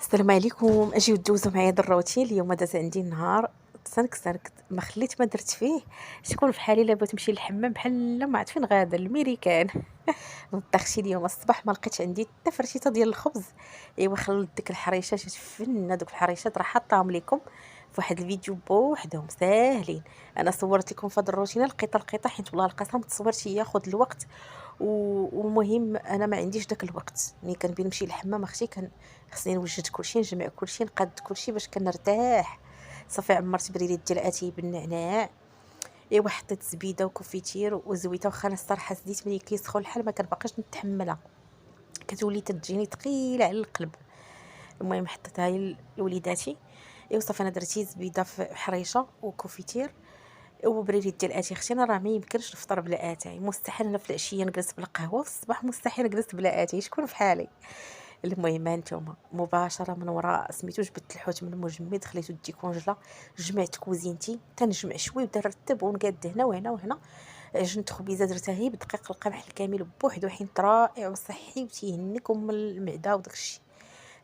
السلام عليكم. اجيو دوزو معايا الروتين. اليوم داز عندي النهار سنك ما خليت ما درت فيه. شكون في حالي لابا تمشي للحمام بحال ما عرفت فين غادا الميريكان. الطخشي اليوم الصباح ما لقيتش عندي حتى فرشيطه ديال الخبز. ايوا خلط ديك الحريشات شفنا دوك الحريشات راه حاطاهم لكم في واحد الفيديو بوحدهم ساهلين. انا صورت لكم في هذا الروتين القطه حيت والله القسم تصورت ياخذ الوقت والمهم انا ما عنديش داك الوقت ملي كنبي نمشي للحمام اختي خصني نوجد كلشي نجمع كلشي نقاد كلشي باش كنرتاح. صافي عمرت بريريت ديال اتاي بالنعناع. ايوا حطيت زبيده وكوفيتير وزويته واخا انا الصراحه سديت ملي كيسخن الحال ما كنبقاش نتحملها كتولي تجيني ثقيله على القلب. المهم حطيتها هي لوليداتي. ايوا صافي انا درتي زبيده في حريشه وكوفيتير وبريريت ديال اتاي. اختي انا راه ما يمكنش نفطر بلا اتاي، مستحيل انا في العشيه نجلس بلا قهوه وفي الصباح مستحيل نجلس بلا اتاي. شكون في حالي؟ المهم هانتوما مباشره من وراء سميتو جبت الحوت من المجمد خليتو ديكونجلا. جمعت كوزينتي تنجمع شويه وبدا نرتب ونقاد هنا وهنا وهنا. عجنت خبيزه درتها هي بدقيق القمح الكامل بوحدو حيت رائع وصحي وتيهنك ام المعده وداكشي.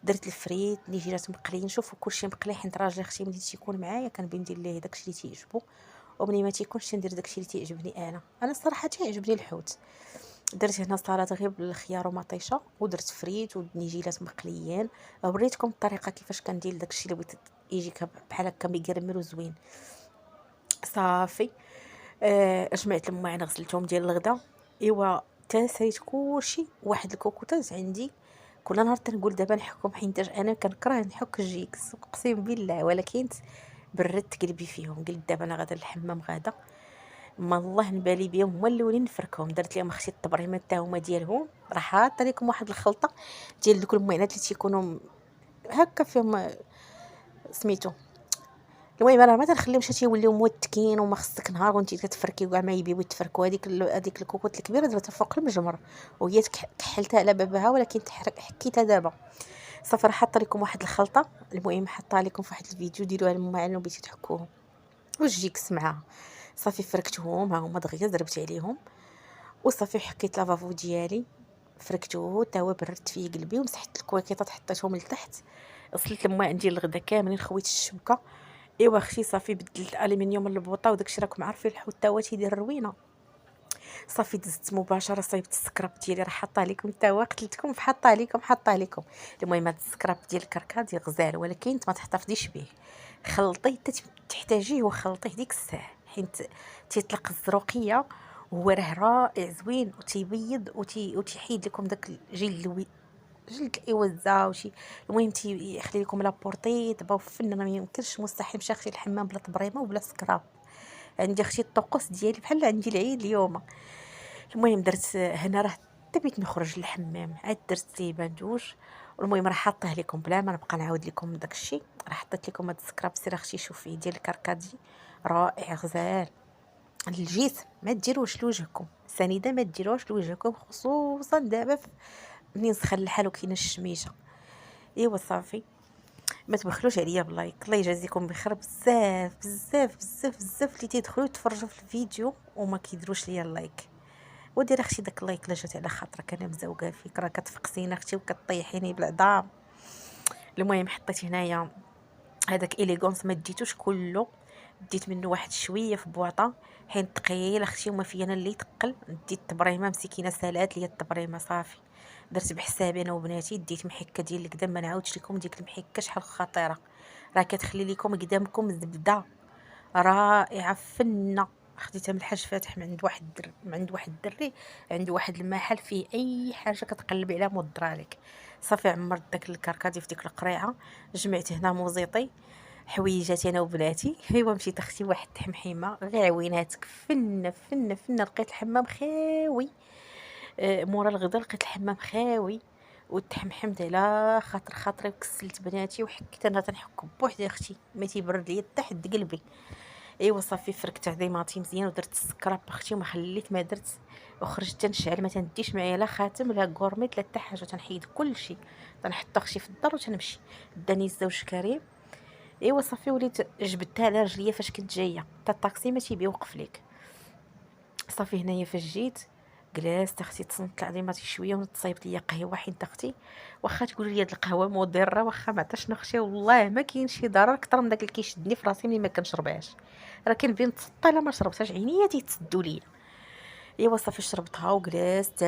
درت الفريت نيجيرات مقليين. شوفوا كلشي مقلي حيت راجل اختي ملي تيكون معايا كنبي ندير ليه داكشي اللي تيعجبو ومني ما تيكونش تندير داكشي اللي تيعجبني انا الصراحه تيعجبني الحوت. درت هنا سلطه غير بالخيار ومطيشه ودرت فريت ونيجيلات مقليين. وريتكم الطريقه كيفاش كندير داكشي اللي بغيت يجيك بحال هكا ميقرمل وزوين. صافي جمعت الماعن غسلتهم ديال الغدا. ايوا تساليت كلشي. واحد الكوكوطاز عندي كل نهار تنقول دابا نحكم حيت انا كنكره نحك الجيكس اقسم بالله، ولكن بردت قلبي فيهم قلت دابا انا غادا للحمام غادا ما الله نبالي بهم هما الاولين نفركهم. درت لهم اختي الطبريمات حتى هما ديالهم. راه حاطه لكم واحد الخلطه ديال دوك المعينات اللي تيكونوا هكا فيهم سميتو. المهم راه ما تنخليهمش تيوليو موتكين وما خصك نهار وانت كتفركي كاع ما يبيو يتفركوا. هذيك الكوكوط الكبيره درتها فوق المجمر وهي كحلتها على بابها ولكن حكيتها دابا. صافي راه حاطه لكم واحد الخلطه. المهم حاطها لكم في واحد الفيديو ديروها للمعلم بغيتي تحكوهم والجيكس معاها. صافي فركتهم ها هما دغيا ضربت عليهم وصافي حكيت لافافو ديالي فركتوه تا هو برد فيه قلبي ومسحت الكواكيطات حطيتهم لتحت. غسلت الماء عندي الغدا كاملين خويت الشبكه. ايوا اختي صافي بدلت الالومنيوم البوطه وداكشي راكم عارفين الحوت تا هو تيدير روينه. صافي دزت مباشره صايبت السكراب ديالي راه حاطه لكم تا هو قتلتكم حاطه لكم. المهم هذا السكراب ديال الكركه غزال ولكن ما تحتفظيش به. خلطيه تحتاجيه وخلطيه ديك الساعه حيت تيطلق الزروقيه وهو راه رائع زوين وتيبيض وتيحيد لكم داك الجلد جلد الاوزه وشي. المهم تيخلي لكم لابورتي دابا فن ما يمكنش مستحيل نمشي اختي الحمام بلا طبريمه وبلا سكراب. عندي اختي الطقوس ديالي بحال عندي العيد اليوم. المهم درت هنا راه حتى بغيت نخرج للحمام عاد درت زيبانجوج. المهم راه حاطه لكم بلا ما نبقى نعاود لكم داكشي. راه حطيت لكم هاد السكراب سير اختي شوفي ديال الكركدي رائع غزال الجسم. ما ديروش لوجهكم سنيده ما ديروش لوجهكم خصوصا دابا منين سخن الحال وكاينه الشميشه. ايوا صافي ما تبخلوش عليا بلايك. الله يجازيكم بخير بزاف بزاف بزاف بزاف اللي تيدخلوا يتفرجوا في الفيديو وما كيديروش ليا اللايك. ودير اختي داك اللايك لا جات على خاطرك انا مزوقه فيك راه كتفقسيني اختي وكطيحيني بالعظام. المهم حطيت هنايا هذاك اليغونس ما ديتوش كله ديت منه واحد شويه في بواطه حيت ثقيل اختي وما فيا انا اللي ثقل. ديت الطبريمه مسكينه سالات ليا الطبريمه صافي درت بحسابي انا وبناتي. ديت محكه ديال القدام ما نعاودش لكم ديك المحكه شحال خطيره راه كتخلي لكم قدامكم زبده رائعه فنه. خديتها من الحاج فاتح من عند واحد الدري عنده واحد المحل فيه اي حاجه كتقلبي عليها مضره عليك. صافي عمرت داك الكركادي في ديك القريعه. جمعت هنا موزيطي حويجاتي انا وبناتي. ايوا مشيت اختي واحد التحمحيمه غير عويناتك فن فن فن. لقيت الحمام خاوي. مورا الغدا لقيت الحمام خاوي وتحمحمت على خاطري وكسلت بناتي وحكيت انا تنحك بوحدي اختي ما تيبرد ليا حتى حد قلبي. ايوا صافي فركت عظيماتي مزيان ودرت السكراب اختي وما خليت ما درت وخرجت تنشعل ما تنديش معايا لا خاتم لا كورميط لا حتى حاجه تنحيد كلشي تنحط اختي في الدار وتنمشي. داني الزوج كريم. ايوا صافي وليت جبدتها على رجليا فاش كنت جايه حتى الطاكسي ما تيبي يوقف ليك. صافي هنايا فاش جيت جلست اختي تصنت العظيمه شويه ونتصايبط ليا قهوه حيت اختي واخا تقول لي هاد القهوه مضره واخا ما عرفتش نخشي والله ما كاين شي ضرر اكثر من داك اللي كيشدني في راسي ملي ما كنشربهاش. راه كنبين تسطى الا ما شربتهاش عينيا تيتسدوا ليا. ايوا صافي شربتها وجلست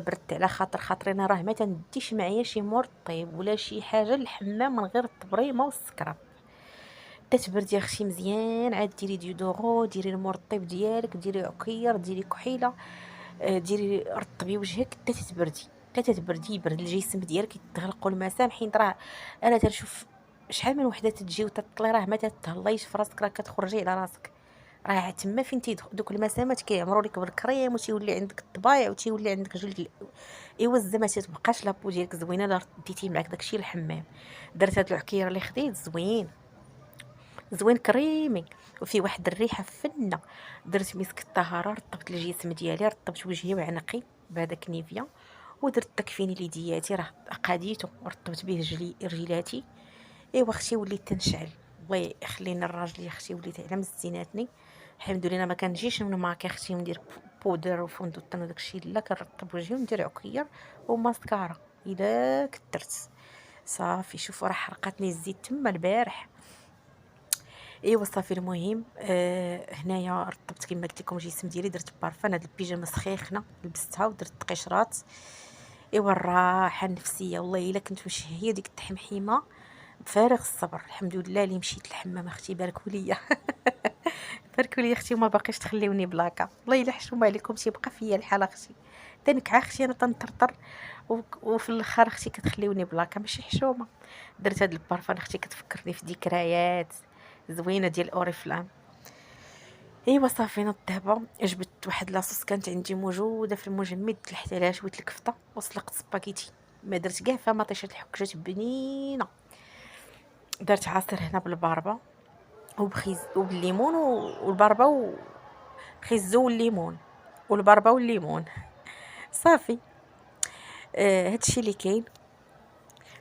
بردت على خاطري انا راه ما تنديش معايا شي مرطب ولا شي حاجه للحمام من غير الطبريمه والسكره. تتبردي اختي مزيان عاد ديري ديودورو ديري المرطب ديالك ديري عكير ديري كحيله ديري رطبي وجهك حتى تتبردي حتى تتبردي يبرد الجسم ديالك يتغلقوا المسام حيت راه انا تنشوف شحال من وحده تجي وتطلي راه ما تتهلايش في راسك راه كتخرجي على راسك راه تما فين دوك المسامات كيعمروا لك بالكريم وتيولي عندك الطبايع وتيولي عندك جلد ايوا الزعما تتبقاش لابو ديالك زوينه لا ديتي معاك داكشي الحمام. درت هاد العكير اللي خديت زوين زوين كريمي وفي واحد الريحه فنه. درت مسك الطهاره رطبت الجسم ديالي رطبت وجهي وعنقي بهذاك نيفيا ودرت تكفيني ليدياتي راه قاديته ورطبت به رجلاتي. ايوا اختي وليت تنشعل الله يخلينا الراجل يا اختي وليت على مزيناتني الحمد لله. انا ما كنجيش من ماكي اختي ندير بودر وفوندوتان وداكشي لا كنرطب وجهي وندير عكير وماسكارا الا كثرت صافي. شوفوا راه حرقتني الزيت تما البارح. ايوا صافي المهم هنايا رطبت كما قلت لكم الجسم ديالي درت بارفان هاد البيجامه سخيخنه لبستها ودرت قشرات. ايوا الراحه النفسيه والله الا كنت مشهيه ديك التحمحيمه بفارغ الصبر. الحمد لله اللي مشيت الحمام اختي باركوا ليا باركوا ليا اختي وما باقيش تخليوني بلاكا والله الا حشومه عليكم تيبقى فيا الحال اختي تنكع اختي انا تنطرطر وفي الاخر اختي كتخليوني بلاكا ماشي حشومه. درت هاد البارفان اختي كتفكرني في ذكريات زوينه ديال اوريفلام. ايوا صافي نض دابا جبت واحد لاصوص كانت عندي موجوده في المجمد تلحت عليها شويه الكفته وسلقت سباغيتي ما درت كاع فيها مطيشه الحكشه بنينه. درت عصير هنا بالباربه وبخيز وبالليمون والباربه وخيزو والليمون والباربه والليمون صافي. هادشي اللي كاين.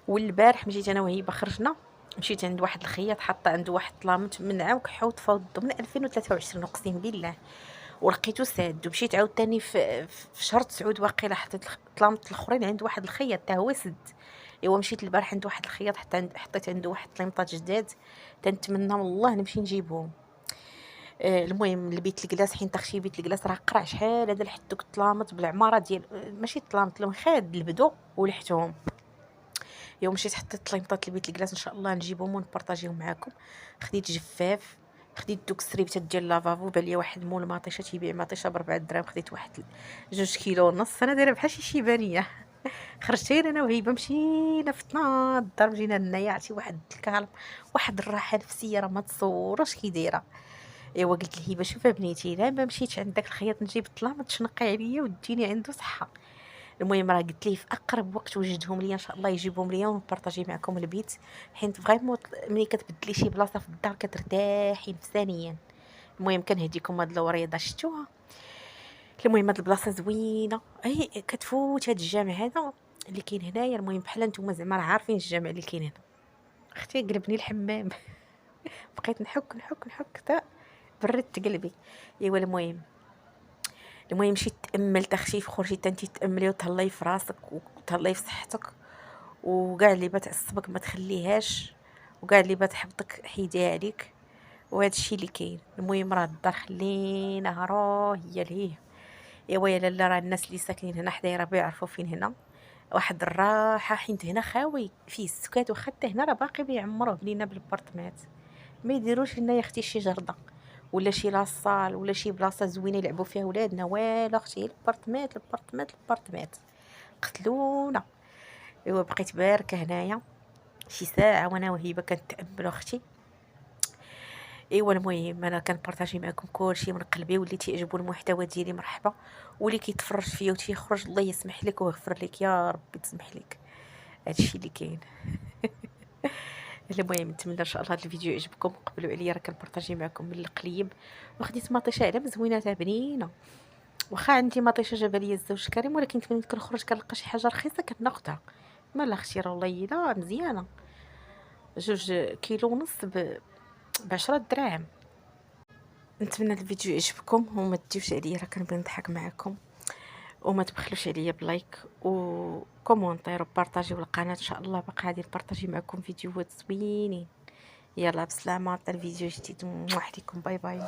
والبارح مشيت انا وهيبه خرجنا مشيت عند واحد الخياط حاطه عنده واحد طلامط من عام كحوت فوض من 2023 اقسم بالله ولقيتو ساد. ومشيت عاوتاني في شهر 9 واقيلا حطيت طلامط الاخرين عند واحد الخياط حتى هو سد. ايوا مشيت البارح عند واحد الخياط حتى حطيت عنده واحد طليمطات جداد تنتمنى والله نمشي نجيبهم. المهم لبيت الكلاس حين تخشي بيت الكلاس راه قرع شحال هذا لحد دوك الطلامط بالعماره ديال ماشي الطلامط المخاد البدو ولحتهم. يوم مشيت حطيت الطليمطات لبيت الكلاس ان شاء الله نجيبهم ونبارطاجيهم معكم. خديت جفاف خديت دوك السريبتات ديال لافافو بان لي واحد مول مطيشه تيبيع مطيشه ب4 دراهم خديت واحد 2 كيلو ونص انا دايره بحال شي شيبانيه. خرجت انا وهيبه مشينا في 12 الدار جينا لهنايا عرفتي واحد الكالم واحد الراحه نفسيه راه ما تصوروش كي دايره. ايوا قلت لهيبه شوفي بنيتي لا ما مشيتش عند داك الخياط نجيب الطلامط تشنقي عليا وديني عنده صحه. المهم راه قلت ليه في اقرب وقت وجدهم لي ان شاء الله يجيبهم ليا ونبارطاجي معكم البيت حيت فريمون ملي كتبدلي شي بلاصه في الدار كترتاحي نفسانيا. المهم كنهديكم هاد الوريضه شفتوها. المهم هاد البلاصه زوينه اي كتفوت هاد الجامع هذا اللي كاين هنايا. المهم بحال نتوما زعما راه عارفين الجامع اللي كاين هنا. اختي قلبني الحمام بقيت نحك حتى بردت قلبي. ايوا المهم مشيت تاملت اختي خرجتي تنتي تاملي وتهلاي في راسك وتهلاي في صحتك وكاع اللي بتعصبك ما تخليهاش وكاع اللي بتحبطك حيديها عليك وهذا الشيء اللي كاين. المهم راه الدار خليناها راه هي لهيه. ايوا يا لاله راه الناس اللي ساكنين هنا حدايا راه بيعرفوا فين هنا واحد الراحه حيت هنا خاوي فيه السكات وحتى هنا راه باقي بيعمروه لينا بالبارطمات ما يديروش لنا يا اختي شي جرده ولا شي لاصال ولا شي بلاصه زوينه يلعبوا فيها ولادنا والو اختي البارطمات قتلونا. ايوا بقيت باركه هنايا شي ساعه وانا وهيبه كنتامل اختي. ايوا المهم انا كنبارطاجي معكم كلشي من قلبي واللي تيعجبو المحتوى ديالي مرحبا واللي كيتفرج فيا وتيخرج الله يسمح لك ويغفر لك يا ربي تسمح لك. هادشي اللي كاين المهم نتمنى ان شاء الله هذا الفيديو يعجبكم. قبلوا عليا راه كنبارطاجي معكم من القليب وخديت مطيشه على مزوينه بنينه واخا عندي مطيشه جاب ليا الزوج كريم ولكن ملي كنخرج كنلقى شي حاجه رخيصه كناخذها. مالا اختي راه والله الا مزيانه 2 كيلو ونص ب10 دراهم. نتمنى الفيديو يعجبكم وما تديوش عليا راه كنبغي نضحك معكم وما تبخلوش عليا بلايك وكومونتير وبارطاجيو القناه، ان شاء الله باقا غادي نبارطاجي معكم فيديوهات زوينين. يلا بسلامه، حتى الفيديو جديد، عليكم، باي باي.